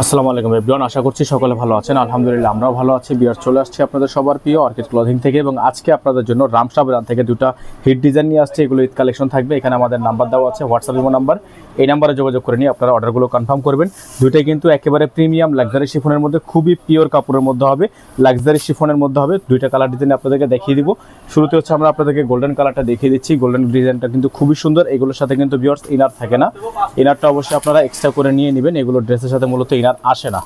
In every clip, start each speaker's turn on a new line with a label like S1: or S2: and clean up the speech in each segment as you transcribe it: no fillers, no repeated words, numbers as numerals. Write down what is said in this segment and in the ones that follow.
S1: আসসালামু আলাইকুম এভরিওয়ান, আশা করছি সকলে ভালো আছেন। আলহামদুলিল্লাহ আমরাও ভালো আছি। বিয়ার চলে আসছি আপনাদের সবার প্রিয় অর্কিড ক্লথিং থেকে, এবং আজকে আপনাদের জন্য রামসা ব্র্যান্ড থেকে দুটো হিট ডিজাইন নিয়ে আসছে। এগুলো ঈদ কালেকশন থাকবে। এখানে আমাদের নাম্বার দেওয়া আছে, হোয়াটসঅ্যাপ ইমো নাম্বার। এই নাম্বারে যোগাযোগ করে নিয়ে আপনারা অর্ডারগুলো কনফার্ম করবেন। দুইটাই কিন্তু একেবারে প্রিমিয়াম লাক্সারি শিফনের মধ্যে, খুবই পিওর কাপড়ের মধ্যে হবে, লাক্সারি শিফনের মধ্যে হবে। দুইটা কালার ডিজাইন আপনাদেরকে দেখিয়ে দিব। শুরুতে হচ্ছে আমরা আপনাদেরকে গোল্ডেন কালারটা দেখিয়ে দিচ্ছি। গোল্ডেন ডিজাইনটা কিন্তু খুবই সুন্দর। এগুলোর সাথে কিন্তু ভিউয়ার্স ইনার থাকে না, ইনারটা অবশ্যই আপনারা এক্সট্রা করে নিয়ে নেবেন। এগুলো ড্রেসের সাথে মূলত ইনার আসে না।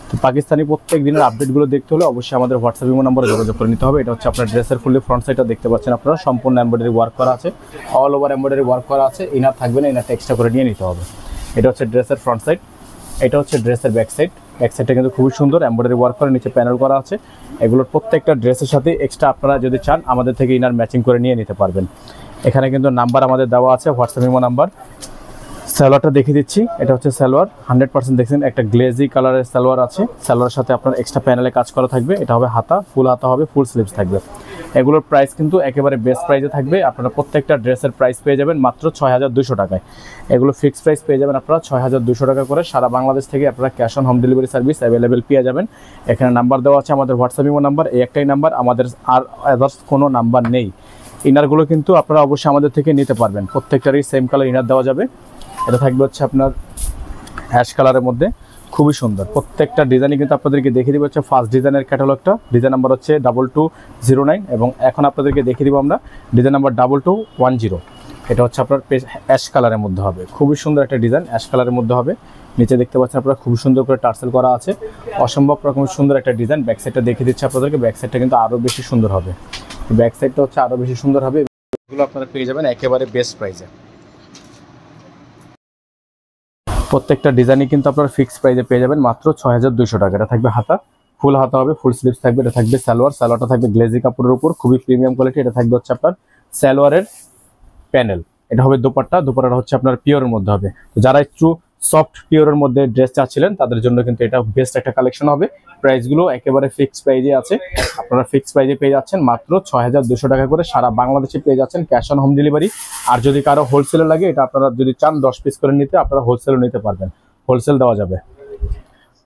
S1: তো পাকিস্তানি প্রত্যেক দিনের আপডেটগুলো দেখতে হলে অবশ্যই আমাদের হোয়াটসঅ্যাপ ইমো নম্বরে যোগাযোগ করে নিতে হবে। এটা হচ্ছে আপনার ড্রেসের ফুললি ফ্রন্ট সাইডটা দেখতে পাচ্ছেন আপনারা, সম্পূর্ণ এমব্রয়ডারি ওয়ার্ক করা আছে, অল ওভার এমব্রয়ডারি ওয়ার্ক করা আছে। ইনার থাকবে না, ইনারটা এক্সট্রা করে নিয়ে নিতে হবে। এটা হচ্ছে ড্রেসের ফ্রন্ট সাইড, এটা হচ্ছে ড্রেসের ব্যাক সাইড। ব্যাক সাইডটা কিন্তু খুবই সুন্দর, এমব্রয়ডারি ওয়ার্ক করে নিচে প্যানেল করা আছে। এগুলোর প্রত্যেকটা ড্রেসের সাথে এক্সট্রা আপনারা যদি চান আমাদের থেকে ইনার ম্যাচিং করে নিয়ে নিতে পারবেন। এখানে কিন্তু নাম্বার আমাদের দেওয়া আছে, হোয়াটসঅ্যাপ ইমো নাম্বার। সালোয়ারটা দেখিয়ে দিচ্ছি। এটা হচ্ছে সালোয়ার, 100% দেখছেন একটা গ্লেজি কালারের সালোয়ার আছে। সালোয়ারের সাথে আপনার এক্সট্রা প্যানেলে কাজ করা থাকবে। এটা হবে হাতা, ফুল হাতা হবে, ফুল স্লিভস থাকবে। এগুলোর প্রাইস কিন্তু একেবারে বেস্ট প্রাইসে থাকবে। আপনারা প্রত্যেকটা ড্রেসের প্রাইস পেয়ে যাবেন মাত্র 6200 টাকায়। এগুলো ফিক্সড প্রাইস পেয়ে যাবেন আপনারা 6200 টাকা করে। সারা বাংলাদেশ থেকে আপনারা cash on home delivery service available পেয়ে যাবেন। এখানে নাম্বার দেওয়া আছে আমাদের হোয়াটসঅ্যাপ ইমো নাম্বার, এই একটাই নাম্বার, আমাদের আর আদার্স কোনো নাম্বার নেই। ইনারগুলো কিন্তু আপনারা অবশ্যই আমাদের থেকে নিতে পারবেন। প্রত্যেকটারই সেম কালার ইনার দেওয়া যাবে। এটা থাকবে হচ্ছে আপনার অ্যাশ কালারের মধ্যে, খুবই সুন্দর। প্রত্যেকটা ডিজাইনই কিন্তু আপনাদেরকে দেখিয়ে দিব হচ্ছে ফার্স্ট ডিজাইনের ক্যাটালগটা। ডিজাইন নাম্বার হচ্ছে 2209, এবং এখন আপনাদেরকে দেখিয়ে দিব আমরা ডিজাইন নাম্বার 2210। এটা হচ্ছে আপনার অ্যাশ কালারের মধ্যে হবে, খুবই সুন্দর একটা ডিজাইন, অ্যাশ কালারের মধ্যে হবে। নিচে দেখতে পাচ্ছেন আপনারা খুব সুন্দর করে টার্সেল করা আছে, অসম্ভব রকম সুন্দর একটা ডিজাইন। ব্যাক সাইডটা দেখিয়ে দিচ্ছে আপনাদেরকে, ব্যাক সাইডটা কিন্তু আরও বেশি সুন্দর হবে। ব্যাক সাইডটা হচ্ছে আরও বেশি সুন্দর হবে। এগুলো আপনারা পেয়ে যাবেন একেবারে বেস্ট প্রাইসে। প্রত্যেকটা ডিজাইনই কিন্তু আপনারা ফিক্সড প্রাইসে পেয়ে যাবেন মাত্র 6200 টাকা। এটা থাকবে হাতা, ফুল হাতা হবে, ফুল স্লিভস থাকবে। এটা থাকবে সালোয়ার, সালোয়ারটা থাকবে গ্লেজি কাপড়ের উপর, খুবই প্রিমিয়াম কোয়ালিটি। এটা থাকবে হচ্ছে আপনার সালোয়ারের প্যানেল। এটা হবে দোপাট্টা, দোপাট্টাটা হচ্ছে আপনার পিওরের মধ্যে হবে। তো যারা একটু সফট পিওরের মধ্যে ড্রেস চাচ্ছিলেন তাদের জন্য কিন্তু এটা বেস্ট একটা কালেকশন হবে। প্রাইসগুলো একেবারে ফিক্সড প্রাইসে আছে, আপনারা ফিক্সড প্রাইসে পেয়ে যাচ্ছেন মাত্র 6200 টাকা করে। সারা বাংলাদেশে পেয়ে যাচ্ছেন ক্যাশ অন হোম ডেলিভারি। আর যদি কারো হোলসেলে লাগে, এটা আপনারা যদি চান 10 পিস করে নিতে, আপনারা হোলসেলও নিতে পারবেন, হোলসেল দেওয়া যাবে।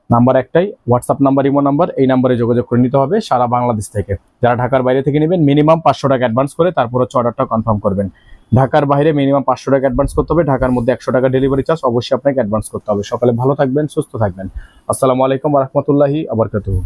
S1: নাম্বার একটাই, হোয়াটসঅ্যাপ নাম্বার, ইমো নাম্বার, এই নাম্বারে যোগাযোগ করে নিতে হবে সারা বাংলাদেশ থেকে। যারা ঢাকার বাইরে থেকে নেবেন মিনিমাম 500 টাকা অ্যাডভান্স করে তারপর হচ্ছে অর্ডারটা কনফার্ম করবেন। ঢাকার বাইরে মিনিমাম 500 টাকা অ্যাডভান্স করতে হবে, ঢাকার মধ্যে 100 টাকা ডেলিভারি চার্জ অবশ্যই আপনাকে অ্যাডভান্স করতে হবে। সকালে ভালো থাকবেন, সুস্থ থাকবেন। আসসালামু আলাইকুম ওয়া রাহমাতুল্লাহি ওয়া বারাকাতুহু।